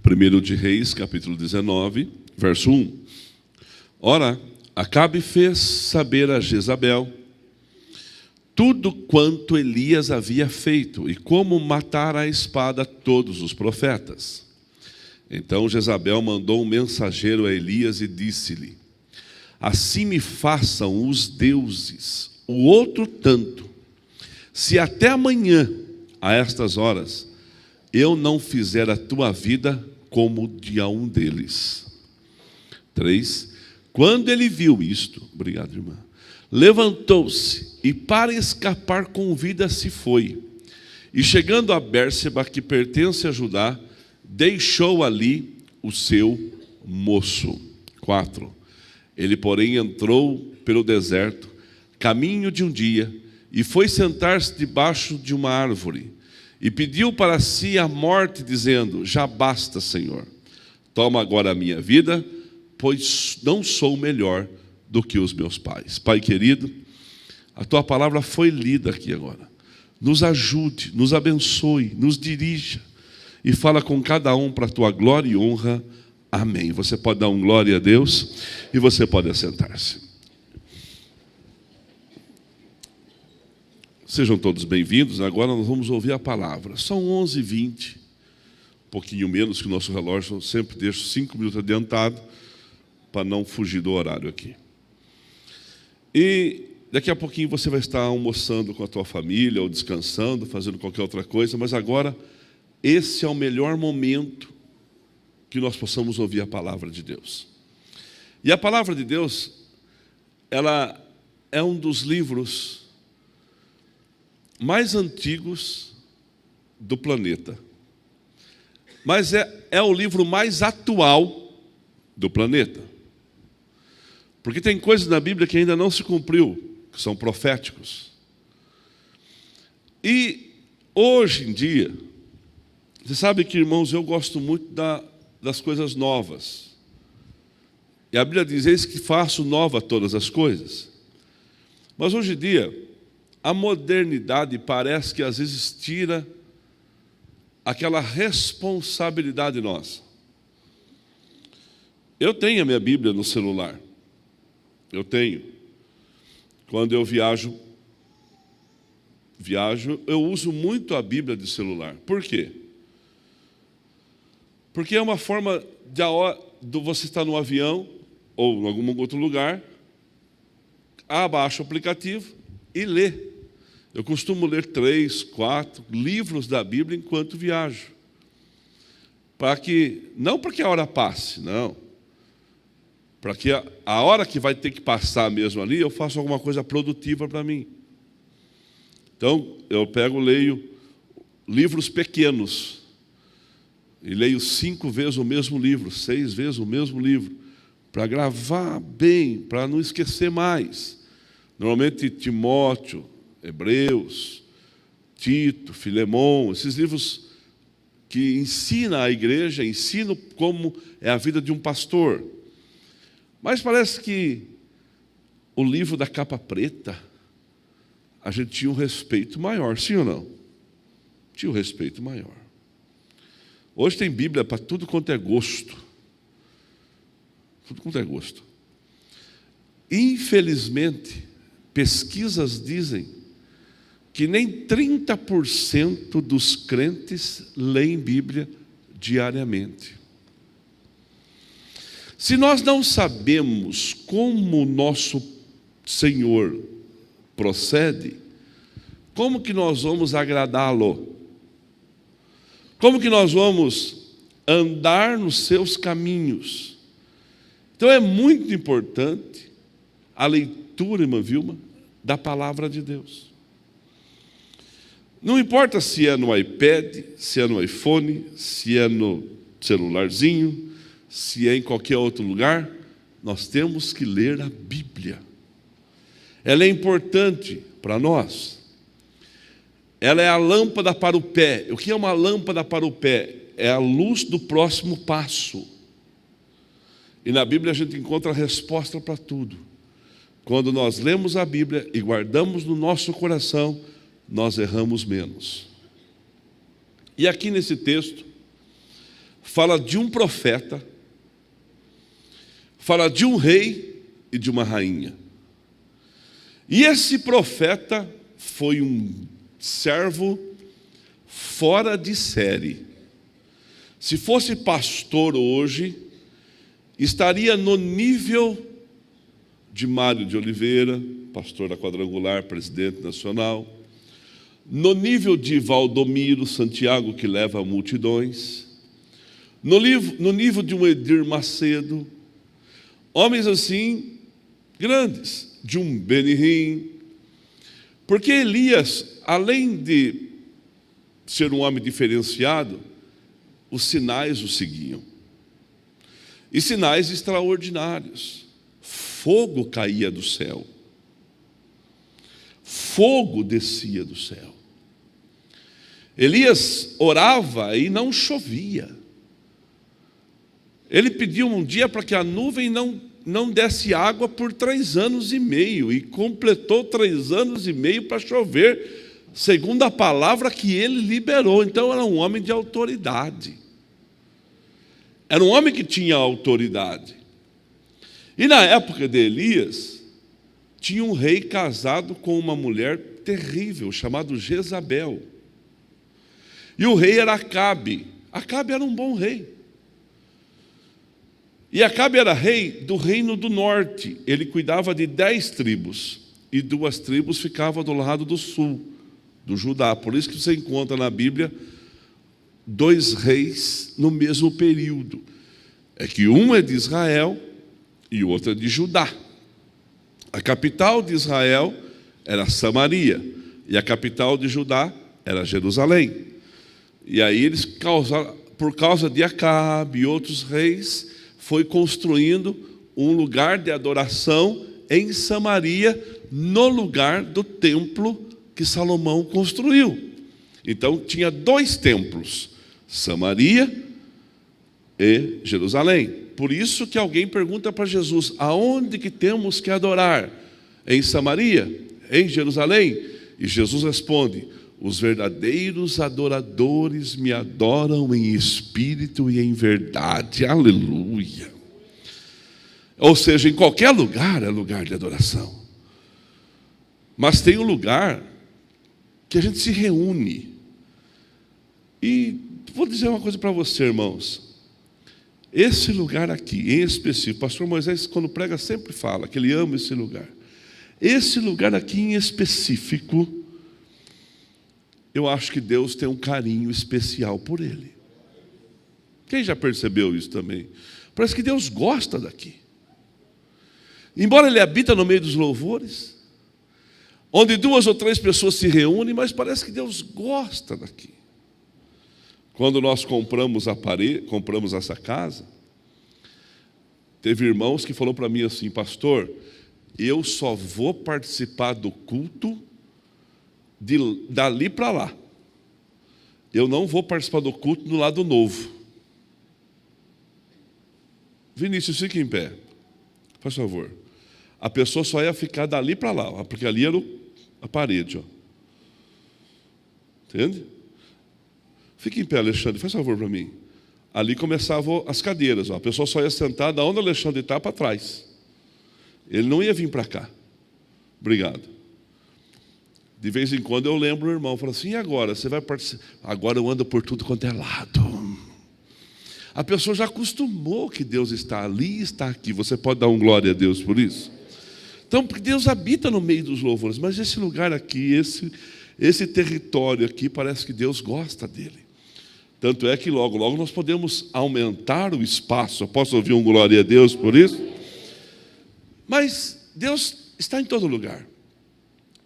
1 de Reis, capítulo 19, verso 1. Ora, Acabe fez saber a Jezabel tudo quanto Elias havia feito e como matar à espada todos os profetas. Então Jezabel mandou um mensageiro a Elias e disse-lhe: assim me façam os deuses, o outro tanto, se até amanhã, a estas horas, eu não fizer a tua vida como de a um deles. 3. Quando ele viu isto, obrigado, irmã, levantou-se e para escapar com vida se foi. E chegando a Bérseba, que pertence a Judá, deixou ali o seu moço. 4. Ele, porém, entrou pelo deserto, caminho de um dia, e foi sentar-se debaixo de uma árvore, e pediu para si a morte, dizendo: já basta, Senhor, toma agora a minha vida, pois não sou melhor do que os meus pais. Pai querido, a tua palavra foi lida aqui agora. Nos ajude, nos abençoe, nos dirija e fala com cada um para a tua glória e honra. Amém. Você pode dar um glória a Deus e você pode assentar-se. Sejam todos bem-vindos. Agora nós vamos ouvir a palavra. São 11h20, um pouquinho menos que o nosso relógio. Eu sempre deixo 5 minutos adiantado para não fugir do horário aqui. E daqui a pouquinho você vai estar almoçando com a tua família, ou descansando, fazendo qualquer outra coisa, mas agora esse é o melhor momento que nós possamos ouvir a palavra de Deus. E a palavra de Deus, ela é um dos livros mais antigos do planeta. Mas é o livro mais atual do planeta. Porque tem coisas na Bíblia que ainda não se cumpriu, que são proféticos. E hoje em dia, você sabe que, irmãos, eu gosto muito das coisas novas. E a Bíblia diz: eis que faço nova todas as coisas. Mas hoje em dia, a modernidade parece que às vezes tira aquela responsabilidade nossa. Eu tenho a minha Bíblia no celular. Eu tenho. Quando eu viajo, eu uso muito a Bíblia de celular. Por quê? Porque é uma forma de você estar no avião ou em algum outro lugar, abaixa o aplicativo e lê. Eu costumo ler 3, 4 livros da Bíblia enquanto viajo. Não para que a hora passe, não. Para que a hora que vai ter que passar mesmo ali, eu faço alguma coisa produtiva para mim. Então, eu leio livros pequenos. E leio 5 vezes o mesmo livro, 6 vezes o mesmo livro, para gravar bem, para não esquecer mais. Normalmente Timóteo, Hebreus, Tito, Filemão, esses livros que ensinam a igreja, ensinam como é a vida de um pastor. Mas parece que o livro da capa preta, a gente tinha um respeito maior, sim ou não? Tinha um respeito maior. Hoje tem Bíblia para tudo quanto é gosto. Tudo quanto é gosto. Infelizmente, pesquisas dizem que nem 30% dos crentes leem Bíblia diariamente. Se nós não sabemos como o nosso Senhor procede, como que nós vamos agradá-lo? Como que nós vamos andar nos seus caminhos? Então é muito importante a leitura, irmã Vilma, da palavra de Deus. Não importa se é no iPad, se é no iPhone, se é no celularzinho, se é em qualquer outro lugar, nós temos que ler a Bíblia. Ela é importante para nós. Ela é a lâmpada para o pé. O que é uma lâmpada para o pé? É a luz do próximo passo. E na Bíblia a gente encontra a resposta para tudo. Quando nós lemos a Bíblia e guardamos no nosso coração, nós erramos menos. E aqui nesse texto, fala de um profeta, fala de um rei e de uma rainha. E esse profeta foi um servo fora de série. Se fosse pastor hoje, estaria no nível de Mário de Oliveira, pastor da Quadrangular, presidente nacional, no nível de Valdomiro Santiago, que leva multidões, no nível de um Edir Macedo, homens assim, grandes, de um Benihim, porque Elias, além de ser um homem diferenciado, os sinais o seguiam, e sinais extraordinários. Fogo caía do céu, fogo descia do céu. Elias orava e não chovia. Ele pediu um dia para que a nuvem não desse água por 3 anos e meio, e completou 3 anos e meio para chover, segundo a palavra que ele liberou. Então era um homem de autoridade, era um homem que tinha autoridade. E na época de Elias, tinha um rei casado com uma mulher terrível, chamado Jezabel. E o rei era Acabe. Acabe era um bom rei. E Acabe era rei do reino do norte. Ele cuidava de 10 tribos. E 2 tribos ficavam do lado do sul, do Judá. Por isso que você encontra na Bíblia 2 reis no mesmo período. É que um é de Israel e o outro é de Judá. A capital de Israel era Samaria. E a capital de Judá era Jerusalém. E aí eles causaram, por causa de Acabe e outros reis, foi construindo um lugar de adoração em Samaria, no lugar do templo que Salomão construiu. Então tinha 2 templos, Samaria e Jerusalém. Por isso que alguém pergunta para Jesus: aonde que temos que adorar? Em Samaria? Em Jerusalém? E Jesus responde: os verdadeiros adoradores me adoram em espírito e em verdade. Aleluia. Ou seja, em qualquer lugar é lugar de adoração. Mas tem um lugar que a gente se reúne. E vou dizer uma coisa para você, irmãos. Esse lugar aqui, em específico, o pastor Moisés, quando prega, sempre fala que ele ama esse lugar. Esse lugar aqui em específico, eu acho que Deus tem um carinho especial por ele. Quem já percebeu isso também? Parece que Deus gosta daqui. Embora ele habita no meio dos louvores, onde 2 ou 3 pessoas se reúnem, mas parece que Deus gosta daqui. Quando nós compramos essa casa, teve irmãos que falaram para mim assim: pastor, eu só vou participar do culto dali para lá. Eu não vou participar do culto do lado novo. Vinícius, fique em pé, faz favor. A pessoa só ia ficar dali para lá, porque ali era a parede, ó. Entende? Fique em pé, Alexandre, faz favor para mim. Ali começavam as cadeiras, ó. A pessoa só ia sentar da onde o Alexandre está para trás. Ele não ia vir para cá. Obrigado. De vez em quando eu lembro o irmão, fala assim: e agora? Você vai participar? Agora eu ando por tudo quanto é lado. A pessoa já acostumou que Deus está ali e está aqui. Você pode dar um glória a Deus por isso? Então, porque Deus habita no meio dos louvores, mas esse lugar aqui, esse território aqui, parece que Deus gosta dele. Tanto é que logo, logo nós podemos aumentar o espaço. Eu posso ouvir um glória a Deus por isso? Mas Deus está em todo lugar.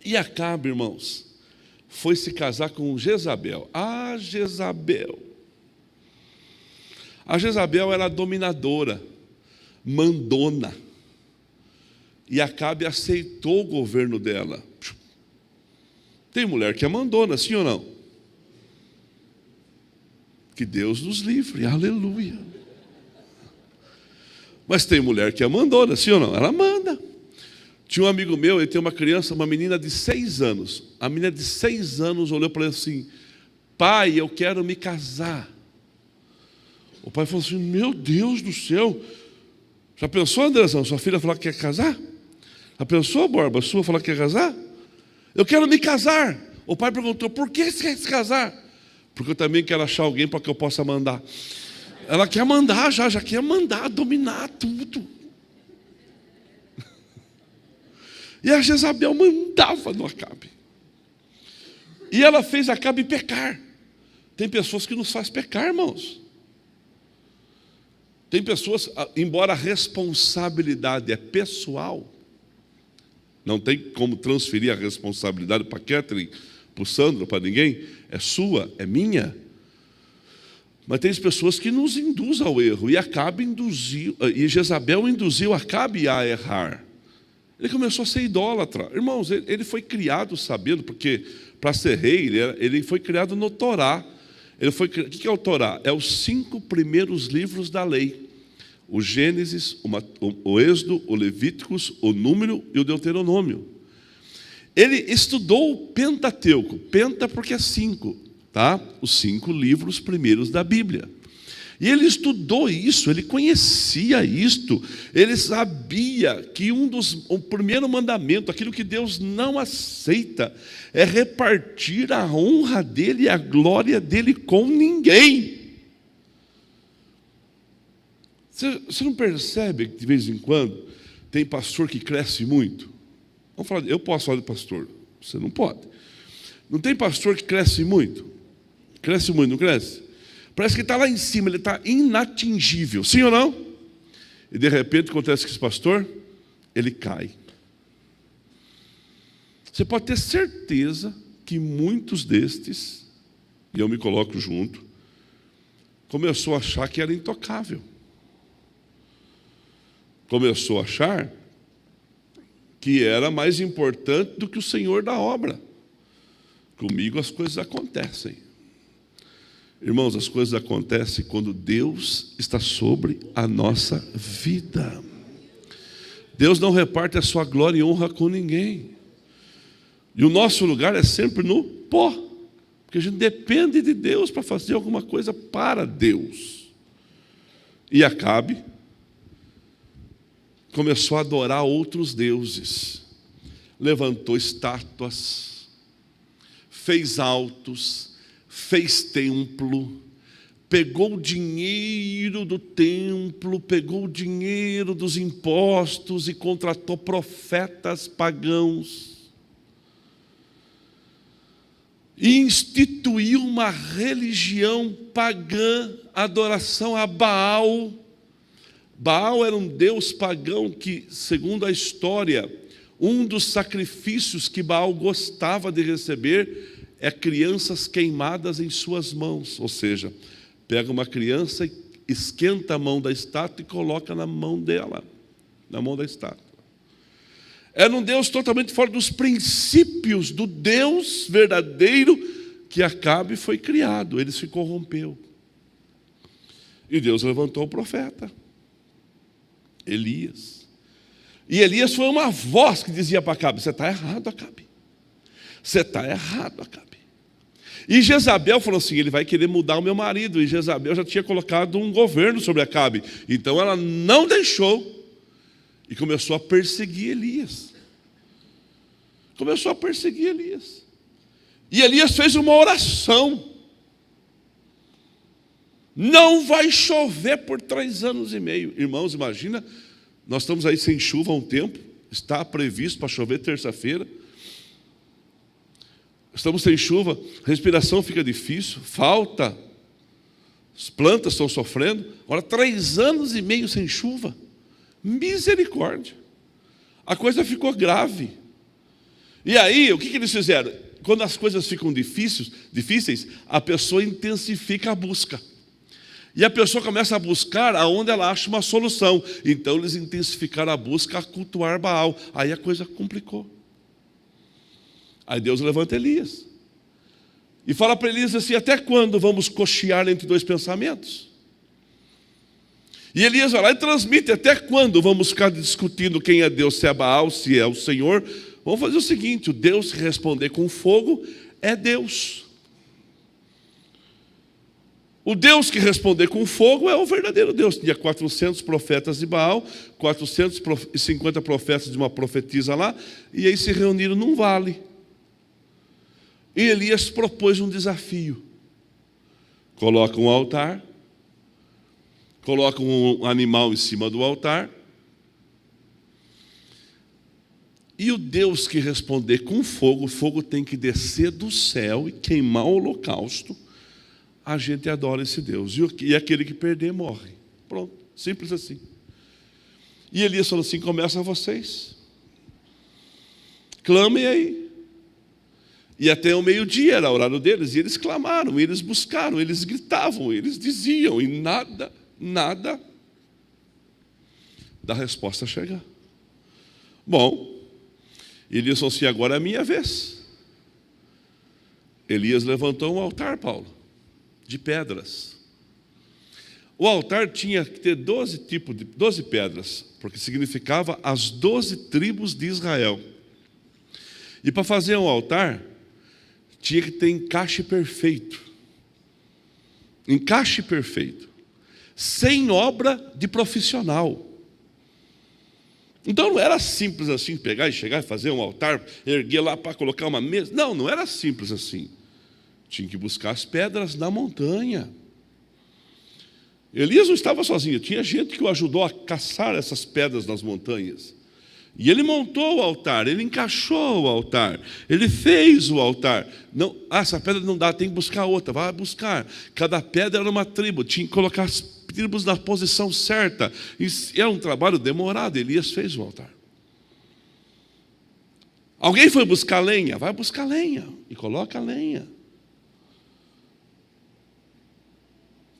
E Acabe, irmãos, foi se casar com Jezabel. A Jezabel era dominadora, mandona. E Acabe aceitou o governo dela. Tem mulher que é mandona, sim ou não? Que Deus nos livre, aleluia. Mas tem mulher que é mandona, sim ou não? Ela manda. Tinha um amigo meu, ele tem uma criança, uma menina de 6 anos. A menina de 6 anos olhou para ele assim: pai, eu quero me casar. O pai falou assim: meu Deus do céu, já pensou, Andrezão, sua filha falar que quer casar? Já pensou, Borba, sua falar que quer casar? Eu quero me casar. O pai perguntou: por que você quer se casar? Porque eu também quero achar alguém para que eu possa mandar. Ela quer mandar, já quer mandar, dominar tudo. E a Jezabel mandava no Acabe. E ela fez Acabe pecar. Tem pessoas que nos fazem pecar, irmãos. Tem pessoas, embora a responsabilidade é pessoal, não tem como transferir a responsabilidade para Catherine, para o Sandro, para ninguém, é sua, é minha. Mas tem pessoas que nos induzem ao erro, e Jezabel induziu Acabe a errar. Ele começou a ser idólatra. Irmãos, ele foi criado sabendo, porque para ser rei, ele foi criado no Torá. O que é o Torá? É os 5 primeiros livros da lei. O Gênesis, o Êxodo, o Levíticos, o Número e o Deuteronômio. Ele estudou o Pentateuco. Penta porque é 5, tá? Os 5 livros primeiros da Bíblia. E ele estudou isso, ele conhecia isto, ele sabia que o primeiro mandamento, aquilo que Deus não aceita, é repartir a honra dele e a glória dele com ninguém. Você não percebe que de vez em quando tem pastor que cresce muito? Vamos falar, eu posso falar de pastor, você não pode. Não tem pastor que cresce muito? Cresce muito, não cresce? Parece que está lá em cima, ele está inatingível, sim ou não? E de repente acontece que esse pastor, ele cai. Você pode ter certeza que muitos destes, e eu me coloco junto, começou a achar que era intocável. Começou a achar que era mais importante do que o Senhor da obra. Comigo as coisas acontecem. Irmãos, as coisas acontecem quando Deus está sobre a nossa vida. Deus não reparte a sua glória e honra com ninguém. E o nosso lugar é sempre no pó, porque a gente depende de Deus para fazer alguma coisa para Deus. E Acabe começou a adorar outros deuses, levantou estátuas, fez altos, fez templo, pegou o dinheiro do templo, pegou o dinheiro dos impostos e contratou profetas pagãos. E instituiu uma religião pagã, adoração a Baal. Baal era um deus pagão que, segundo a história, um dos sacrifícios que Baal gostava de receber é crianças queimadas em suas mãos. Ou seja, pega uma criança e esquenta a mão da estátua e coloca na mão dela, na mão da estátua. Era um Deus totalmente fora dos princípios do Deus verdadeiro que Acabe foi criado. Ele se corrompeu. E Deus levantou o profeta Elias. E Elias foi uma voz que dizia para Acabe: você está errado, Acabe. Você está errado, Acabe. E Jezabel falou assim: ele vai querer mudar o meu marido. E Jezabel já tinha colocado um governo sobre Acabe. Então ela não deixou. E começou a perseguir Elias. Começou a perseguir Elias. E Elias fez uma oração. Não vai chover por 3 anos e meio. Irmãos, imagina, nós estamos aí sem chuva há um tempo. Está previsto para chover terça-feira. Estamos sem chuva, a respiração fica difícil, falta. As plantas estão sofrendo. Agora, 3 anos e meio sem chuva. Misericórdia. A coisa ficou grave. E aí, o que eles fizeram? Quando as coisas ficam difíceis, a pessoa intensifica a busca. E a pessoa começa a buscar aonde ela acha uma solução. Então eles intensificaram a busca a cultuar Baal. Aí a coisa complicou. Aí Deus levanta Elias. E fala para Elias assim: até quando vamos cochear entre 2 pensamentos? E Elias vai lá e transmite: até quando vamos ficar discutindo quem é Deus, se é Baal, se é o Senhor? Vamos fazer o seguinte: o Deus que responder com fogo é Deus. O Deus que responder com fogo é o verdadeiro Deus. Tinha 400 profetas de Baal, 450 profetas de uma profetisa lá, e aí se reuniram num vale. E Elias propôs um desafio. Coloca um altar, coloca um animal em cima do altar, e o Deus que responder com fogo, o fogo tem que descer do céu e queimar o holocausto. A gente adora esse Deus. E aquele que perder morre. Pronto, simples assim. E Elias falou assim: começa vocês. Clamem aí. E até o meio-dia era o horário deles. E eles clamaram, eles buscaram, eles gritavam, eles diziam. E nada da resposta chegar. Bom, Elias falou assim: agora é a minha vez. Elias levantou um altar, Paulo, de pedras. O altar tinha que ter 12 pedras, porque significava as 12 tribos de Israel. E para fazer um altar, tinha que ter encaixe perfeito. Encaixe perfeito. Sem obra de profissional. Então não era simples assim, pegar e chegar e fazer um altar, erguer lá para colocar uma mesa. Não era simples assim. Tinha que buscar as pedras na montanha. Elias não estava sozinho, tinha gente que o ajudou a caçar essas pedras nas montanhas. E ele montou o altar, ele encaixou o altar, ele fez o altar. Não, essa pedra não dá, tem que buscar outra, vai buscar. Cada pedra era uma tribo, tinha que colocar as tribos na posição certa. E era um trabalho demorado, Elias fez o altar. Alguém foi buscar lenha? Vai buscar lenha e coloca a lenha.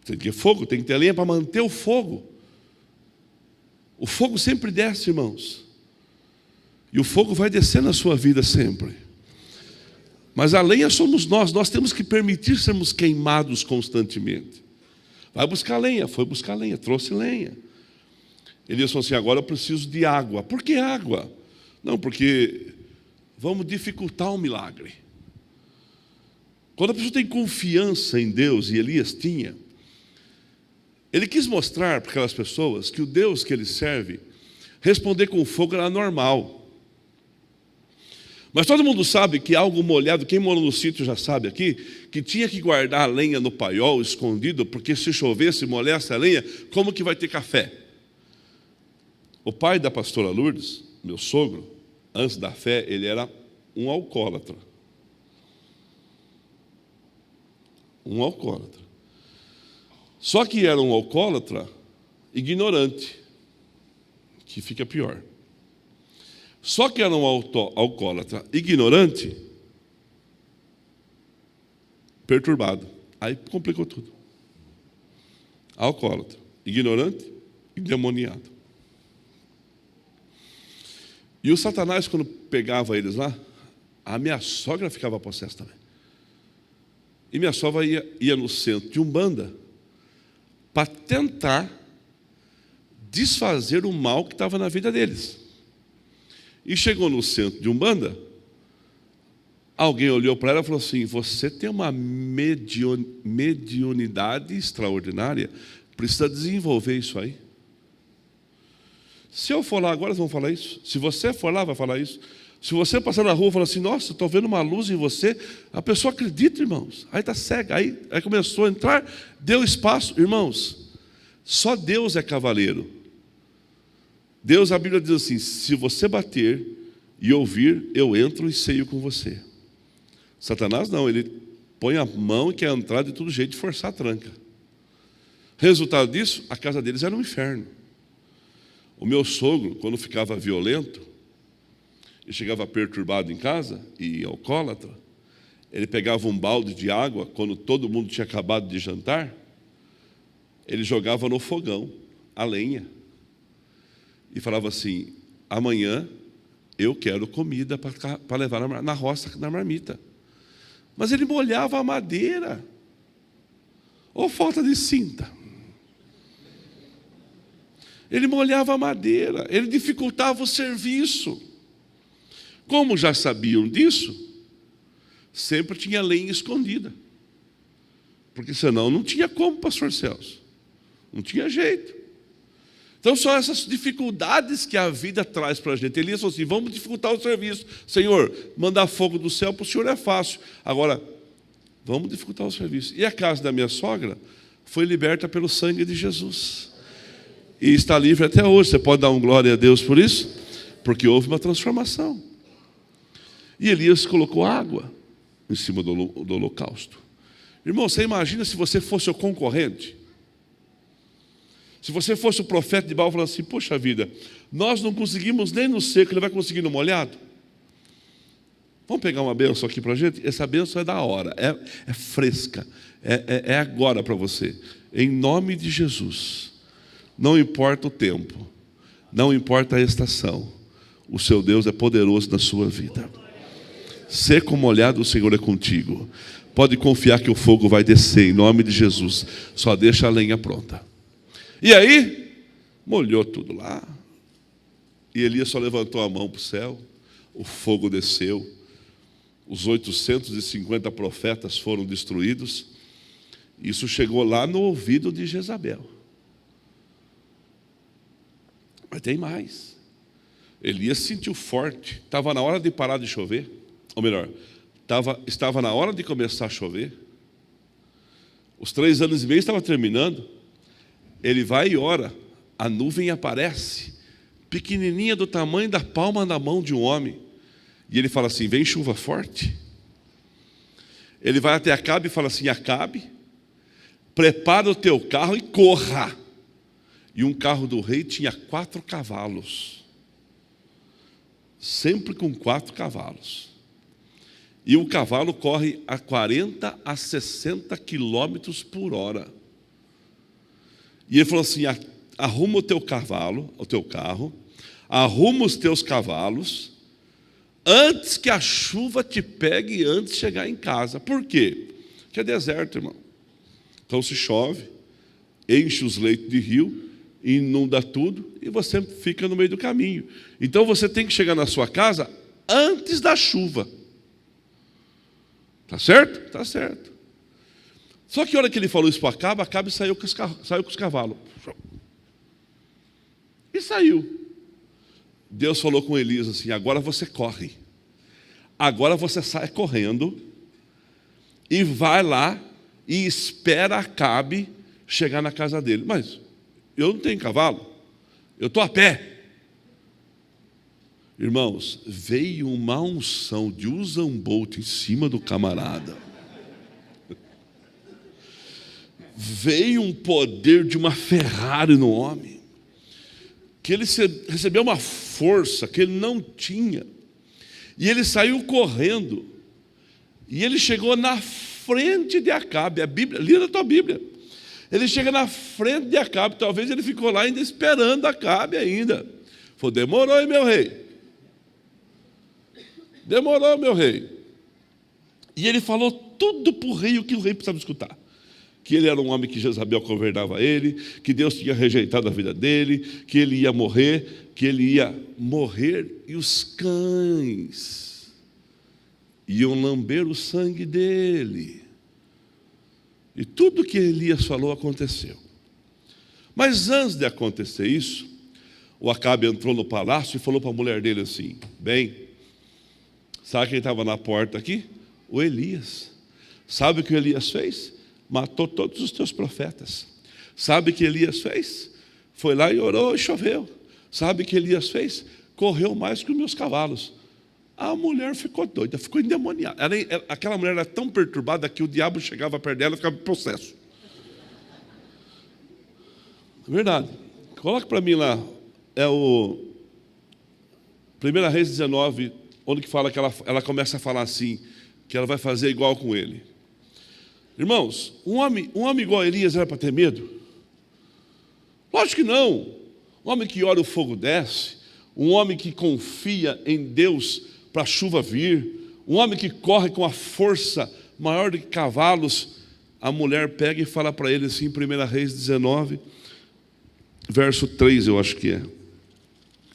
Tem que ter fogo, tem que ter lenha para manter o fogo. O fogo sempre desce, irmãos. E o fogo vai descer na sua vida sempre. Mas a lenha somos nós temos que permitir sermos queimados constantemente. Vai buscar lenha, foi buscar lenha, trouxe lenha. Ele disse assim: agora eu preciso de água. Por que água? Não, porque vamos dificultar o milagre. Quando a pessoa tem confiança em Deus, e Elias tinha, ele quis mostrar para aquelas pessoas que o Deus que ele serve, responder com fogo era normal. Mas todo mundo sabe que algo molhado, quem mora no sítio já sabe aqui, que tinha que guardar a lenha no paiol, escondido, porque se chovesse e molhasse a lenha, como que vai ter café? O pai da pastora Lourdes, meu sogro, antes da fé, ele era um alcoólatra. Um alcoólatra. Só que era um alcoólatra ignorante, que fica pior. Só que era um alcoólatra ignorante, perturbado. Aí complicou tudo. Alcoólatra, ignorante e demoniado. E o Satanás, quando pegava eles lá, a minha sogra ficava possessa também. E minha sogra ia no centro de Umbanda para tentar desfazer o mal que estava na vida deles. E chegou no centro de Umbanda, alguém olhou para ela e falou assim: você tem uma mediunidade extraordinária, precisa desenvolver isso aí. Se eu for lá agora, eles vão falar isso. Se você for lá, vai falar isso. Se você passar na rua e falar assim: nossa, estou vendo uma luz em você, a pessoa acredita, irmãos. Aí está cega, aí começou a entrar, deu espaço. Irmãos, só Deus é cavaleiro. Deus, a Bíblia diz assim: se você bater e ouvir, eu entro e ceio com você. Satanás não, ele põe a mão e quer entrar de todo jeito e forçar a tranca. Resultado disso, a casa deles era um inferno. O meu sogro, quando ficava violento e chegava perturbado em casa e alcoólatra, ele pegava um balde de água, quando todo mundo tinha acabado de jantar, ele jogava no fogão a lenha e falava assim: amanhã eu quero comida para levar na roça, na marmita. Mas ele molhava a madeira. Ou falta de cinta. Ele molhava a madeira, ele dificultava o serviço. Como já sabiam disso, sempre tinha lenha escondida. Porque senão não tinha como, pastor Celso. Não tinha jeito. Então são essas dificuldades que a vida traz para a gente. Elias falou assim, vamos dificultar o serviço. Senhor, mandar fogo do céu para o Senhor é fácil. Agora, vamos dificultar o serviço. E a casa da minha sogra foi liberta pelo sangue de Jesus. E está livre até hoje. Você pode dar um glória a Deus por isso? Porque houve uma transformação. E Elias colocou água em cima do holocausto. Irmão, você imagina se você fosse o concorrente? Se você fosse o profeta de Baal, falando assim, poxa vida, nós não conseguimos nem no seco, ele vai conseguir no molhado? Vamos pegar uma bênção aqui para a gente? Essa bênção é da hora, é fresca, é agora para você. Em nome de Jesus, não importa o tempo, não importa a estação, o seu Deus é poderoso na sua vida. Seco ou molhado, o Senhor é contigo. Pode confiar que o fogo vai descer em nome de Jesus. Só deixa a lenha pronta. E aí, molhou tudo lá. E Elias só levantou a mão para o céu. O fogo desceu. Os 850 profetas foram destruídos. Isso chegou lá no ouvido de Jezabel. Mas tem mais. Elias sentiu forte. Estava na hora de parar de chover. Ou melhor, estava na hora de começar a chover. Os 3 anos e meio estavam terminando. Ele vai e ora. A nuvem aparece, pequenininha do tamanho da palma da mão de um homem. E ele fala assim, vem chuva forte. Ele vai até Acabe e fala assim, Acabe, prepara o teu carro e corra. E um carro do rei tinha 4 cavalos. Sempre com 4 cavalos. E o cavalo corre a 40 a 60 quilômetros por hora. E ele falou assim, arruma o teu cavalo, o teu carro, arruma os teus cavalos, antes que a chuva te pegue, antes de chegar em casa. Por quê? Porque é deserto, irmão. Então se chove, enche os leitos de rio, inunda tudo, e você fica no meio do caminho. Então você tem que chegar na sua casa antes da chuva. Tá certo? Tá certo. Só que a hora que ele falou isso para Acabe, Acabe saiu com os cavalos. E saiu. Deus falou com Elias assim, agora você corre. Agora você sai correndo e vai lá e espera Acabe chegar na casa dele. Mas eu não tenho cavalo, eu estou a pé. Irmãos, veio uma unção de Usain Bolt em cima do camarada. Veio um poder de uma Ferrari no homem. Que ele recebeu uma força que ele não tinha. E ele saiu correndo. E ele chegou na frente de Acabe. A Bíblia, lê na tua Bíblia. Ele chega na frente de Acabe. Talvez ele ficou lá ainda esperando Acabe ainda. Falou, demorou, hein, meu rei? Demorou, meu rei. E ele falou tudo para o rei o que o rei precisava escutar. Que ele era um homem que Jezabel governava ele, que Deus tinha rejeitado a vida dele, que ele ia morrer, e os cães iam lamber o sangue dele. E tudo que Elias falou aconteceu. Mas antes de acontecer isso, o Acabe entrou no palácio e falou para a mulher dele assim, bem, sabe quem estava na porta aqui? O Elias. Sabe o que o Elias fez? Matou todos os teus profetas. Sabe o que Elias fez? Foi lá e orou e choveu. Sabe o que Elias fez? Correu mais que os meus cavalos. A mulher ficou doida, ficou endemoniada. Aquela mulher era tão perturbada que o diabo chegava perto dela e ficava em processo. É verdade. Coloca para mim lá. É o 1 Reis 19, onde que fala que ela começa a falar assim, que ela vai fazer igual com ele. Irmãos, um homem igual a Elias era para ter medo? Lógico que não. Um homem que ora o fogo desce, um homem que confia em Deus para a chuva vir, um homem que corre com a força maior do que cavalos. A mulher pega e fala para ele assim, em 1 Reis 19, verso 3, eu acho que é.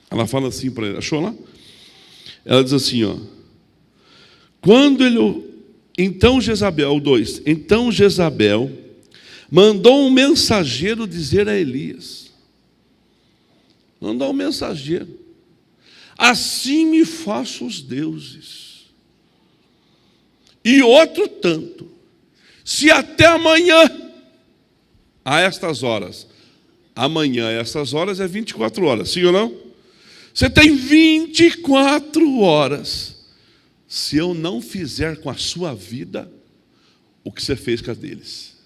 Ela fala assim para ele, achou lá? Ela diz assim, ó, quando ele Então Jezabel, 2. Então Jezabel mandou um mensageiro dizer a Elias. Mandou um mensageiro. Assim me faço os deuses. E outro tanto. Se até amanhã, a estas horas. Amanhã, a estas horas, é 24 horas. Sim ou não? Você tem 24 horas. Se eu não fizer com a sua vida o que você fez com a deles.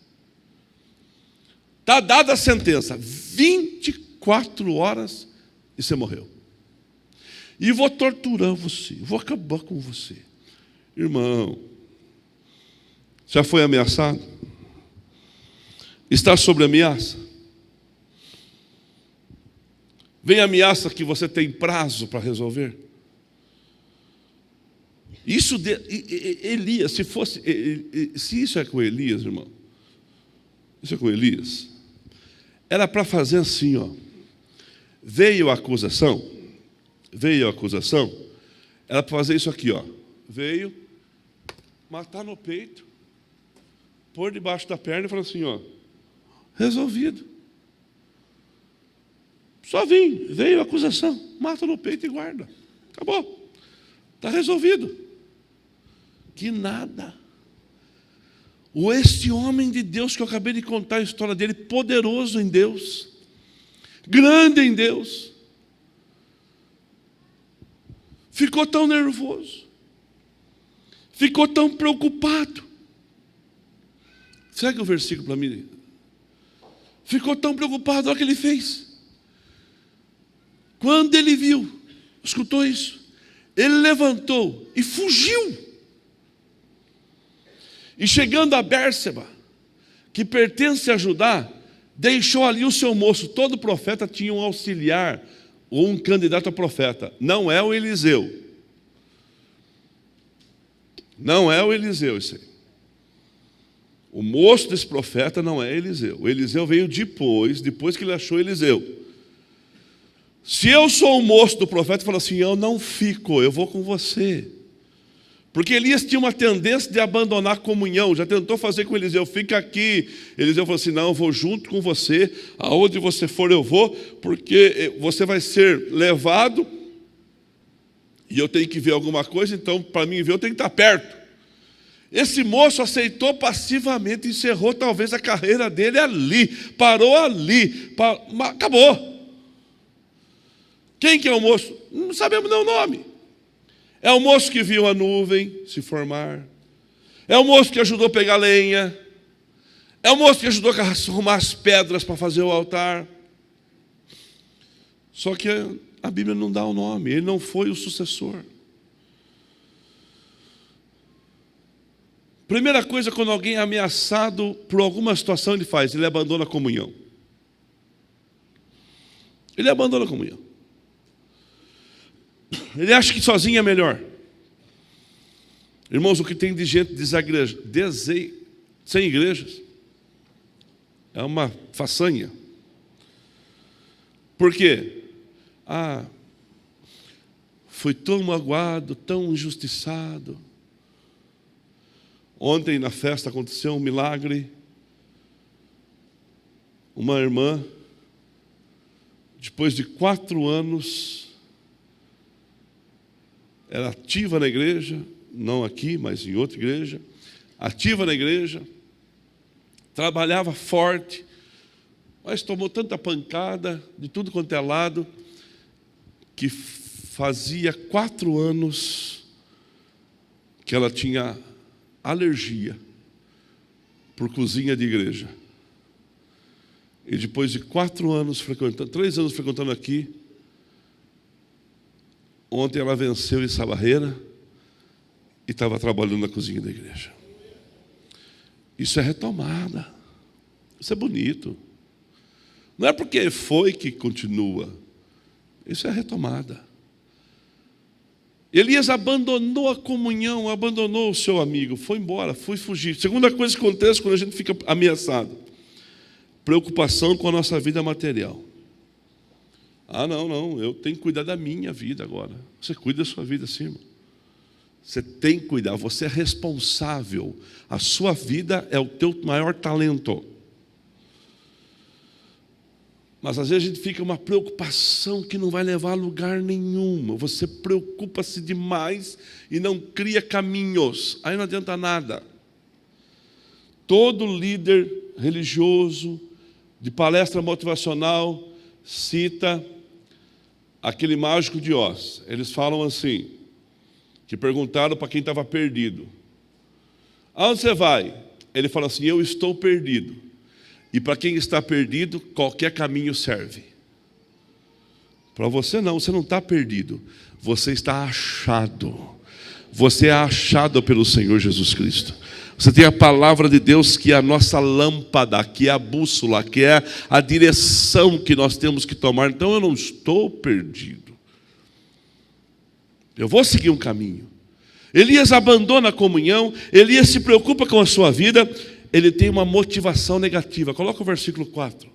Está dada a sentença. 24 horas e você morreu. E vou torturar você. Vou acabar com você. Irmão, já foi ameaçado? Está sob ameaça? Vem ameaça que você tem prazo para resolver? Isso de Elias, se isso é com Elias, irmão, isso é com Elias, era para fazer assim, ó. Veio a acusação, era para fazer isso aqui, ó. Veio, matar no peito, pôr debaixo da perna e falar assim, ó, resolvido. Só veio a acusação, mata no peito e guarda. Acabou. Está resolvido. Que nada. Este homem de Deus que eu acabei de contar a história dele, poderoso em Deus, grande em Deus, ficou tão nervoso, ficou tão preocupado. Segue o versículo para mim. Ficou tão preocupado, olha o que ele fez. Quando ele viu, escutou isso, ele levantou e fugiu. E chegando a Bérseba, que pertence a Judá, deixou ali o seu moço. Todo profeta tinha um auxiliar ou um candidato a profeta. Não é o Eliseu. Não é o Eliseu, isso aí. O moço desse profeta não é Eliseu. O Eliseu veio depois que ele achou Eliseu. Se eu sou o moço do profeta, fala assim, eu não fico, eu vou com você. Porque Elias tinha uma tendência de abandonar a comunhão, já tentou fazer com Eliseu, fica aqui. Eliseu falou assim, não, eu vou junto com você, aonde você for eu vou, porque você vai ser levado, e eu tenho que ver alguma coisa, então para mim ver eu tenho que estar perto. Esse moço aceitou passivamente, encerrou talvez a carreira dele ali, parou ali, acabou. Quem que é o moço? Não sabemos nem o nome. É o moço que viu a nuvem se formar. É o moço que ajudou a pegar lenha. É o moço que ajudou a arrumar as pedras para fazer o altar. Só que a Bíblia não dá o nome. Ele não foi o sucessor. Primeira coisa, quando alguém é ameaçado por alguma situação, ele faz, ele abandona a comunhão. Ele abandona a comunhão. Ele acha que sozinho é melhor. Irmãos, o que tem de gente sem igrejas é uma façanha. Por quê? Fui tão magoado, tão injustiçado. Ontem na festa aconteceu um milagre. Uma irmã, depois de 4 anos, era ativa na igreja, não aqui, mas em outra igreja, ativa na igreja, trabalhava forte, mas tomou tanta pancada de tudo quanto é lado, que fazia 4 anos que ela tinha alergia por cozinha de igreja. E depois de 4 anos frequentando, 3 anos frequentando aqui, ontem ela venceu essa barreira e estava trabalhando na cozinha da igreja. Isso é retomada. Isso é bonito. Não é porque foi que continua. Isso é retomada. Elias abandonou a comunhão, abandonou o seu amigo, foi embora, foi fugir. Segunda coisa que acontece quando a gente fica ameaçado: preocupação com a nossa vida material. Não, eu tenho que cuidar da minha vida agora. Você cuida da sua vida, sim, irmão. Você tem que cuidar, você é responsável. A sua vida é o teu maior talento. Mas às vezes a gente fica uma preocupação que não vai levar a lugar nenhum. Você preocupa-se demais e não cria caminhos. Aí não adianta nada. Todo líder religioso, de palestra motivacional, cita aquele mágico de Oz. Eles falam assim, que perguntaram para quem estava perdido: aonde você vai? Ele fala assim: eu estou perdido. E para quem está perdido, qualquer caminho serve. Para você não está perdido. Você está achado. Você é achado pelo Senhor Jesus Cristo. Você tem a palavra de Deus, que é a nossa lâmpada, que é a bússola, que é a direção que nós temos que tomar. Então eu não estou perdido. Eu vou seguir um caminho. Elias abandona a comunhão, Elias se preocupa com a sua vida, ele tem uma motivação negativa. Coloca o versículo 4.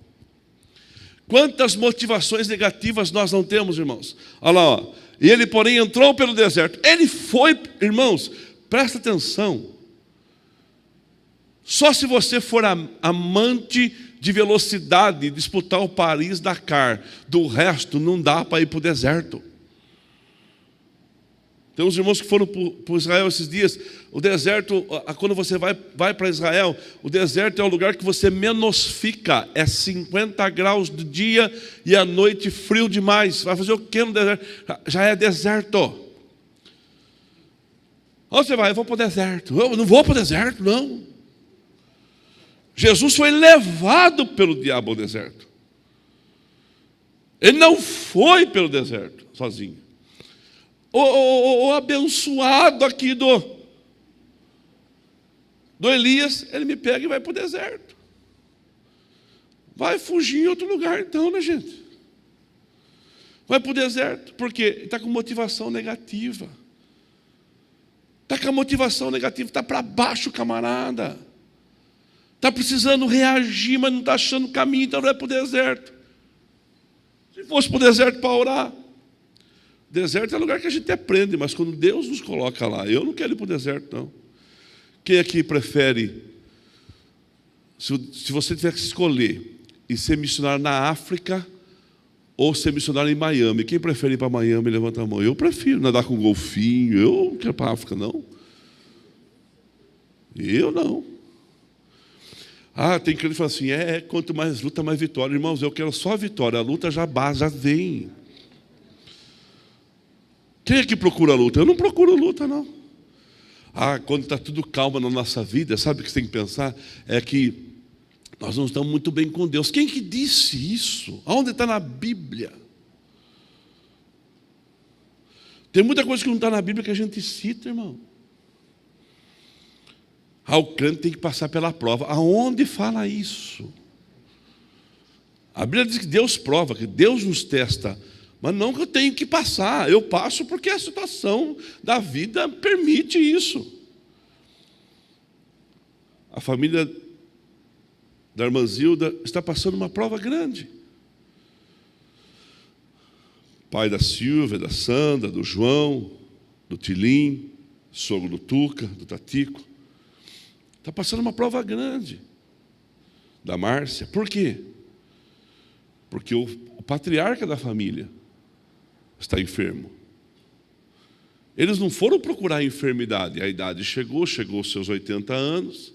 Quantas motivações negativas nós não temos, irmãos? Olha lá, ó. E ele, porém, entrou pelo deserto. Ele foi, irmãos, presta atenção. Só se você for amante de velocidade, disputar o Paris-Dakar, do resto não dá para ir para o deserto. Tem uns irmãos que foram para Israel esses dias. O deserto, quando você vai para Israel, o deserto é o lugar que você menos fica. É 50 graus do dia e à noite frio demais. Vai fazer o que no deserto? Já é deserto. Onde você vai? Eu vou para o deserto. Eu não vou para o deserto, não. Jesus foi levado pelo diabo ao deserto. Ele não foi pelo deserto sozinho. O abençoado aqui do Elias, ele me pega e vai para o deserto. Vai fugir em outro lugar então, né, gente? Vai para o deserto, porque ele está com motivação negativa. Está com a motivação negativa, está para baixo, camarada. Está precisando reagir, mas não está achando caminho, então vai para o deserto. Se fosse para o deserto para orar. Deserto é lugar que a gente aprende, mas quando Deus nos coloca lá, eu não quero ir para o deserto, não. Quem aqui prefere, se você tiver que escolher, e ser missionário na África ou ser missionário em Miami, quem prefere ir para Miami, levanta a mão. Eu prefiro nadar com golfinho, eu não quero ir para a África, não. Eu não. Tem crente que fala assim, quanto mais luta, mais vitória. Irmãos, eu quero só vitória, a luta já vem. Quem é que procura a luta? Eu não procuro luta, não. Quando está tudo calmo na nossa vida, sabe o que você tem que pensar? É que nós não estamos muito bem com Deus. Quem que disse isso? Aonde está na Bíblia? Tem muita coisa que não está na Bíblia que a gente cita, irmão. O crente tem que passar pela prova. Aonde fala isso? A Bíblia diz que Deus prova, que Deus nos testa. Mas não que eu tenho que passar. Eu passo porque a situação da vida permite isso. A família da irmã Zilda está passando uma prova grande. Pai da Silvia, da Sandra, do João, do Tilim, sogro do Tuca, do Tatico. Está passando uma prova grande. Da Márcia. Por quê? Porque o patriarca da família está enfermo. Eles não foram procurar a enfermidade. A idade chegou aos seus 80 anos.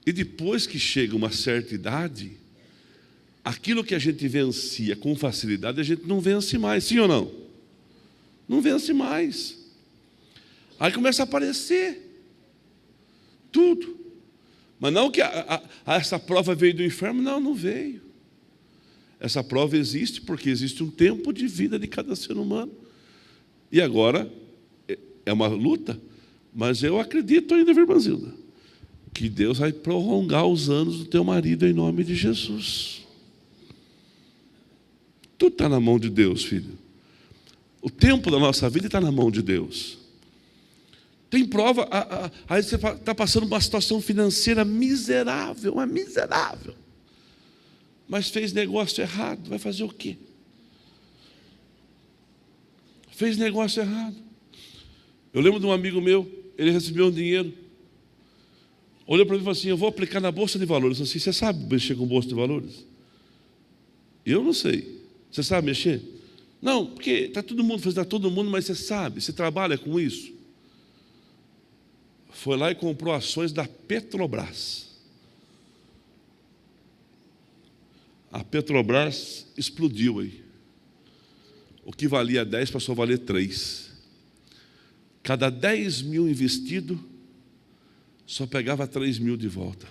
E depois que chega uma certa idade, aquilo que a gente vencia com facilidade, a gente não vence mais. Sim ou não? Não vence mais. Aí começa a aparecer tudo. Mas não que essa prova veio do inferno. Não veio. Essa prova existe porque existe um tempo de vida de cada ser humano. E agora é uma luta, mas eu acredito ainda, irmã Zilda, que Deus vai prolongar os anos do teu marido em nome de Jesus. Tudo está na mão de Deus, filho. O tempo da nossa vida está na mão de Deus. Tem prova, aí você está passando uma situação financeira miserável, mas fez negócio errado, vai fazer o quê? Fez negócio errado. Eu lembro de um amigo meu, ele recebeu um dinheiro, olhou para mim e falou assim: eu vou aplicar na Bolsa de Valores. Eu disse assim: você sabe mexer com Bolsa de Valores? Eu não sei. Você sabe mexer? Não, porque está todo mundo fazendo, está todo mundo, mas você sabe, você trabalha com isso. Foi lá e comprou ações da Petrobras. A Petrobras explodiu aí. O que valia 10 passou a valer 3. Cada 10 mil investido, só pegava 3 mil de volta.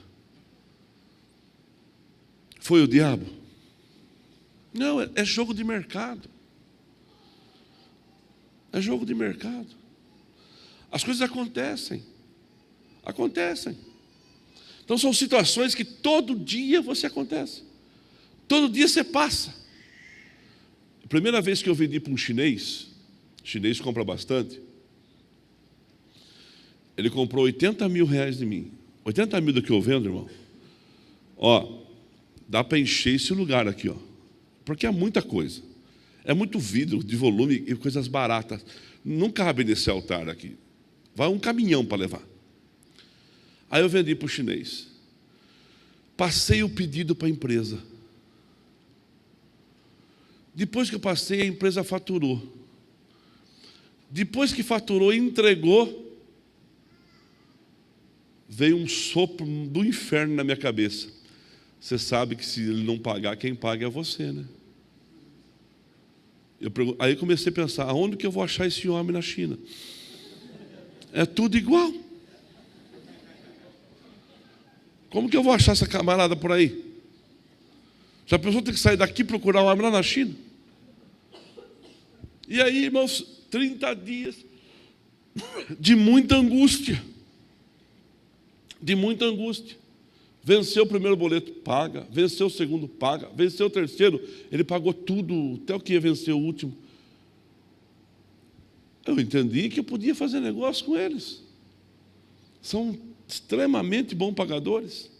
Foi o diabo? Não, é jogo de mercado. É jogo de mercado. As coisas acontecem. Acontecem. Então são situações que todo dia você acontece. Todo dia você passa. A primeira vez que eu vendi para um chinês compra bastante, ele comprou 80 mil reais de mim. 80 mil do que eu vendo, irmão. Ó, dá para encher esse lugar aqui, ó. Porque é muita coisa. É muito vidro de volume e coisas baratas. Não cabe nesse altar aqui. Vai um caminhão para levar. Aí eu vendi para o chinês. Passei o pedido para a empresa. Depois que eu passei, a empresa faturou. Depois que faturou e entregou, veio um sopro do inferno na minha cabeça. Você sabe que se ele não pagar, quem paga é você, né? Aí comecei a pensar: aonde que eu vou achar esse homem na China? É tudo igual. Como que eu vou achar essa camarada por aí? Já pensou ter que sair daqui e procurar um homem lá na China? E aí, irmãos, 30 dias de muita angústia. De muita angústia. Venceu o primeiro boleto, paga. Venceu o segundo, paga. Venceu o terceiro, ele pagou tudo, até o que ia vencer o último. Eu entendi que eu podia fazer negócio com eles. São extremamente bons pagadores.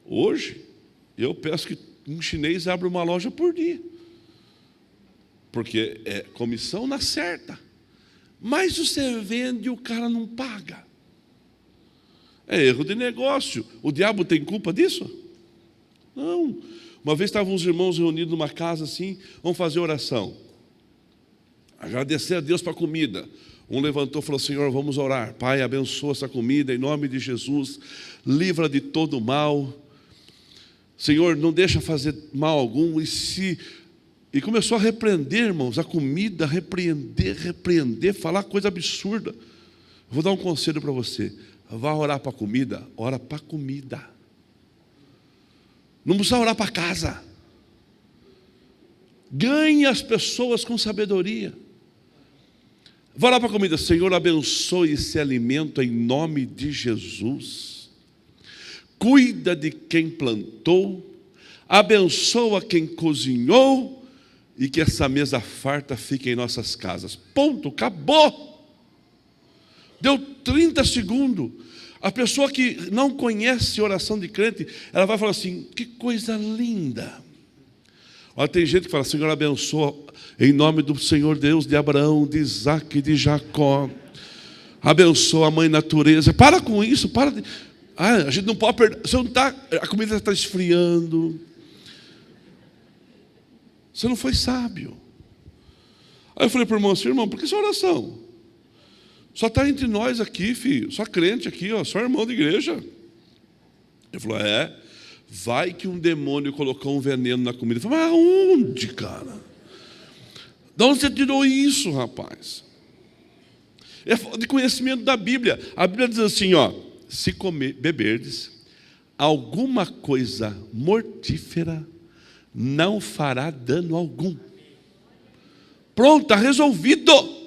Hoje, eu peço que um chinês abra uma loja por dia. Porque é comissão na certa. Mas você vende e o cara não paga. É erro de negócio. O diabo tem culpa disso? Não. Uma vez estavam uns irmãos reunidos numa casa assim, vamos fazer oração. Agradecer a Deus para a comida. Um levantou e falou: Senhor, vamos orar. Pai, abençoa essa comida em nome de Jesus. Livra de todo mal. Senhor, não deixa fazer mal algum. E começou a repreender, irmãos, a comida, repreender, falar coisa absurda. Vou dar um conselho para você. Vá orar para a comida, ora para a comida. Não precisa orar para casa. Ganhe as pessoas com sabedoria. Vá orar para a comida. Senhor, abençoe esse alimento em nome de Jesus. Cuida de quem plantou, abençoa quem cozinhou e que essa mesa farta fique em nossas casas. Ponto, acabou. Deu 30 segundos. A pessoa que não conhece oração de crente, ela vai falar assim: que coisa linda. Olha, tem gente que fala: Senhor, abençoa em nome do Senhor Deus de Abraão, de Isaac e de Jacó. Abençoa a mãe natureza. Para com isso, para de... a gente não pode perder. Você não tá, a comida está esfriando. Você não foi sábio. Aí eu falei para o irmão assim: irmão, por que essa oração? Só está entre nós aqui, filho. Só crente aqui, ó, só irmão de igreja. Ele falou: vai que um demônio colocou um veneno na comida. Eu falei: mas aonde, cara? De onde você tirou isso, rapaz? É falta de conhecimento da Bíblia. A Bíblia diz assim, ó: se beberdes alguma coisa mortífera, não fará dano algum. Pronto, está resolvido.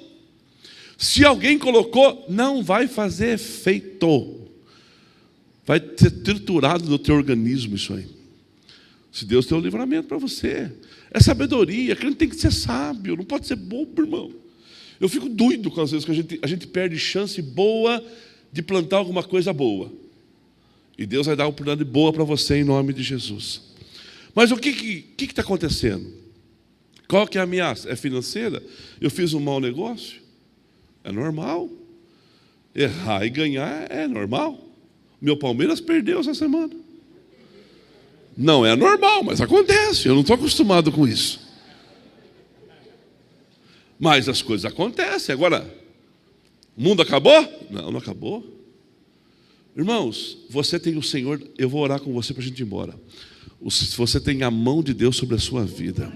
Se alguém colocou, não vai fazer efeito. Vai ser triturado no teu organismo isso aí. Se Deus tem um livramento para você. É sabedoria. A gente tem que ser sábio, não pode ser bobo, irmão. Eu fico doido com as vezes que a gente perde chance boa de plantar alguma coisa boa. E Deus vai dar uma oportunidade boa para você em nome de Jesus. Mas o que está acontecendo? Qual que é a ameaça? É financeira? Eu fiz um mau negócio? É normal. Errar e ganhar é normal. Meu Palmeiras perdeu essa semana. Não é normal, mas acontece. Eu não estou acostumado com isso. Mas as coisas acontecem. Agora, o mundo acabou? Não, não acabou. Irmãos, você tem o Senhor. Eu vou orar com você para a gente ir embora. Você tem a mão de Deus sobre a sua vida.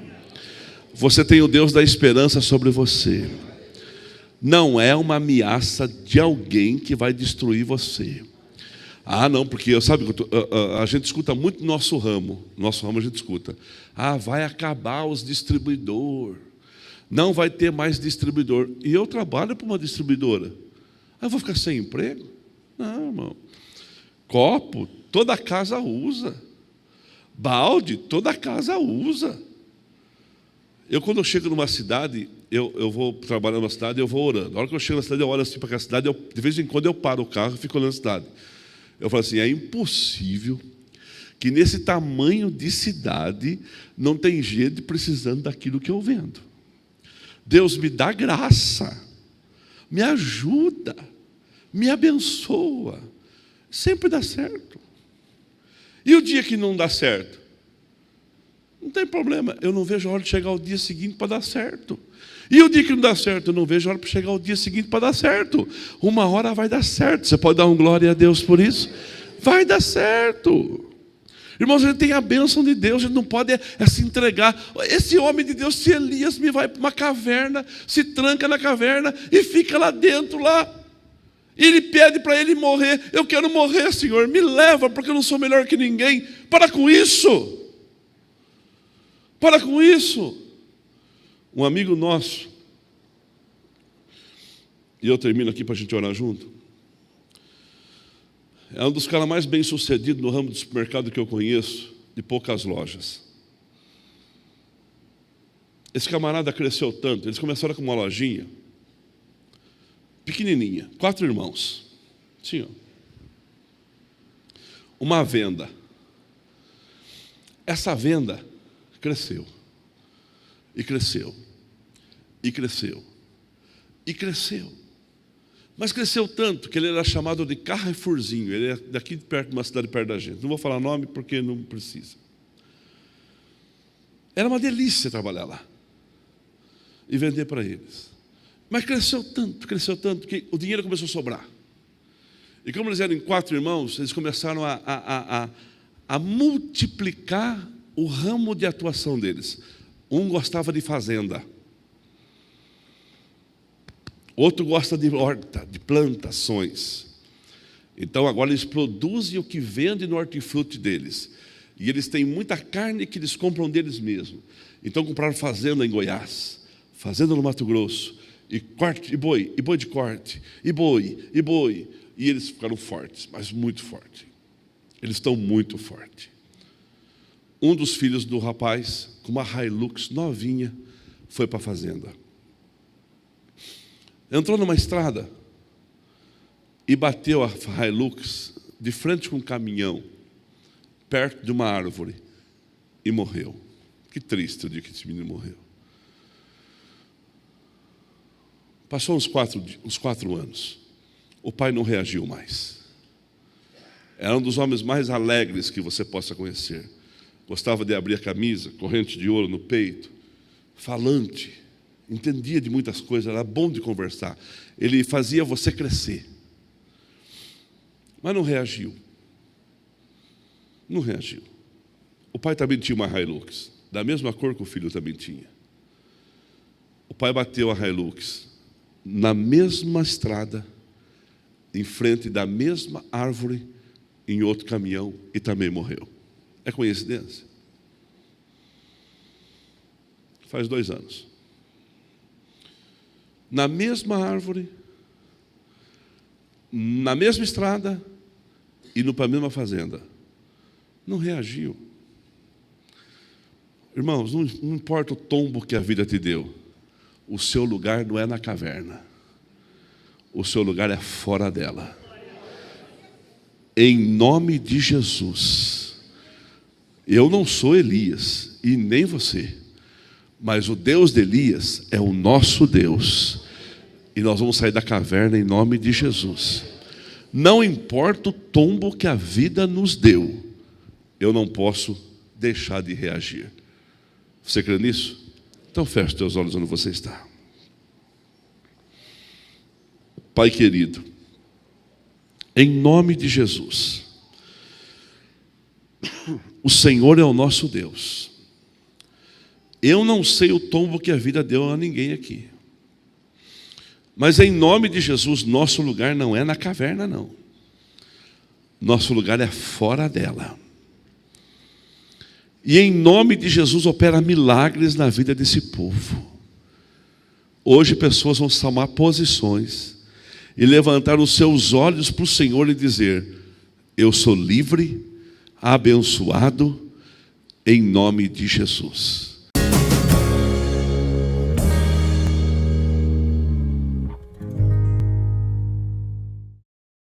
Você tem o Deus da esperança sobre você. Não é uma ameaça de alguém que vai destruir você. Ah, não, porque sabe, a gente escuta muito no nosso ramo. No nosso ramo a gente escuta. Ah, vai acabar os distribuidores. Não vai ter mais distribuidor. E eu trabalho para uma distribuidora. Ah, eu vou ficar sem emprego? Não, irmão. Copo, toda casa usa. Balde, toda casa usa. Eu, quando eu chego numa cidade, eu vou trabalhar numa cidade, eu vou orando. A hora que eu chego na cidade, eu olho assim para aquela cidade, de vez em quando eu paro o carro e fico olhando a cidade. Eu falo assim, é impossível que nesse tamanho de cidade não tem gente precisando daquilo que eu vendo. Deus me dá graça, me ajuda, me abençoa. Sempre dá certo. E o dia que não dá certo? Não tem problema, eu não vejo a hora de chegar o dia seguinte para dar certo. E o dia que não dá certo, eu não vejo a hora para chegar o dia seguinte para dar certo. Uma hora vai dar certo. Você pode dar um glória a Deus por isso? Vai dar certo. Irmãos, a gente tem a bênção de Deus, a gente não pode se entregar. Esse homem de Deus, se Elias me vai para uma caverna, se tranca na caverna e fica lá dentro, lá. E ele pede para ele morrer. Eu quero morrer, Senhor, me leva, porque eu não sou melhor que ninguém. Para com isso. Para com isso. Um amigo nosso, e eu termino aqui para a gente orar junto, é um dos caras mais bem-sucedidos no ramo do supermercado que eu conheço, de poucas lojas. Esse camarada cresceu tanto, eles começaram com uma lojinha, pequenininha, 4 irmãos. Sim, ó. Uma venda. Essa venda cresceu. E cresceu. E cresceu. E cresceu. Mas cresceu tanto que ele era chamado de Carrefourzinho. Ele é daqui de perto, de uma cidade perto da gente. Não vou falar nome porque não precisa. Era uma delícia trabalhar lá. E vender para eles. Mas cresceu tanto, que o dinheiro começou a sobrar. E como eles eram em 4 irmãos, eles começaram a multiplicar o ramo de atuação deles. Um gostava de fazenda. Outro gosta de horta, de plantações. Então agora eles produzem o que vendem no hortifruti deles. E eles têm muita carne que eles compram deles mesmos. Então compraram fazenda em Goiás, fazenda no Mato Grosso, e boi de corte, e boi. E eles ficaram fortes, mas muito fortes. Eles estão muito fortes. Um dos filhos do rapaz, com uma Hilux novinha, foi para a fazenda. Entrou numa estrada e bateu a Hilux de frente com um caminhão, perto de uma árvore, e morreu. Que triste o dia que esse menino morreu. Passou uns 4 anos. O pai não reagiu mais. Era um dos homens mais alegres que você possa conhecer. Gostava de abrir a camisa, corrente de ouro no peito, falante, entendia de muitas coisas, era bom de conversar. Ele fazia você crescer. Mas não reagiu. Não reagiu. O pai também tinha uma Hilux, da mesma cor que o filho também tinha. O pai bateu a Hilux na mesma estrada, em frente da mesma árvore, em outro caminhão, e também morreu. É coincidência? Faz 2 anos. Na mesma árvore, na mesma estrada e para a mesma fazenda. Não reagiu. Irmãos, não importa o tombo que a vida te deu, o seu lugar não é na caverna. O seu lugar é fora dela. Em nome de Jesus. Eu não sou Elias e nem você, mas o Deus de Elias é o nosso Deus. E nós vamos sair da caverna em nome de Jesus. Não importa o tombo que a vida nos deu, eu não posso deixar de reagir. Você crê nisso? Então feche os teus olhos onde você está. Pai querido, em nome de Jesus, o Senhor é o nosso Deus. Eu não sei o tombo que a vida deu a ninguém aqui. Mas em nome de Jesus, nosso lugar não é na caverna, não. Nosso lugar é fora dela. E em nome de Jesus opera milagres na vida desse povo. Hoje pessoas vão tomar posições e levantar os seus olhos para o Senhor e dizer: eu sou livre, abençoado, em nome de Jesus.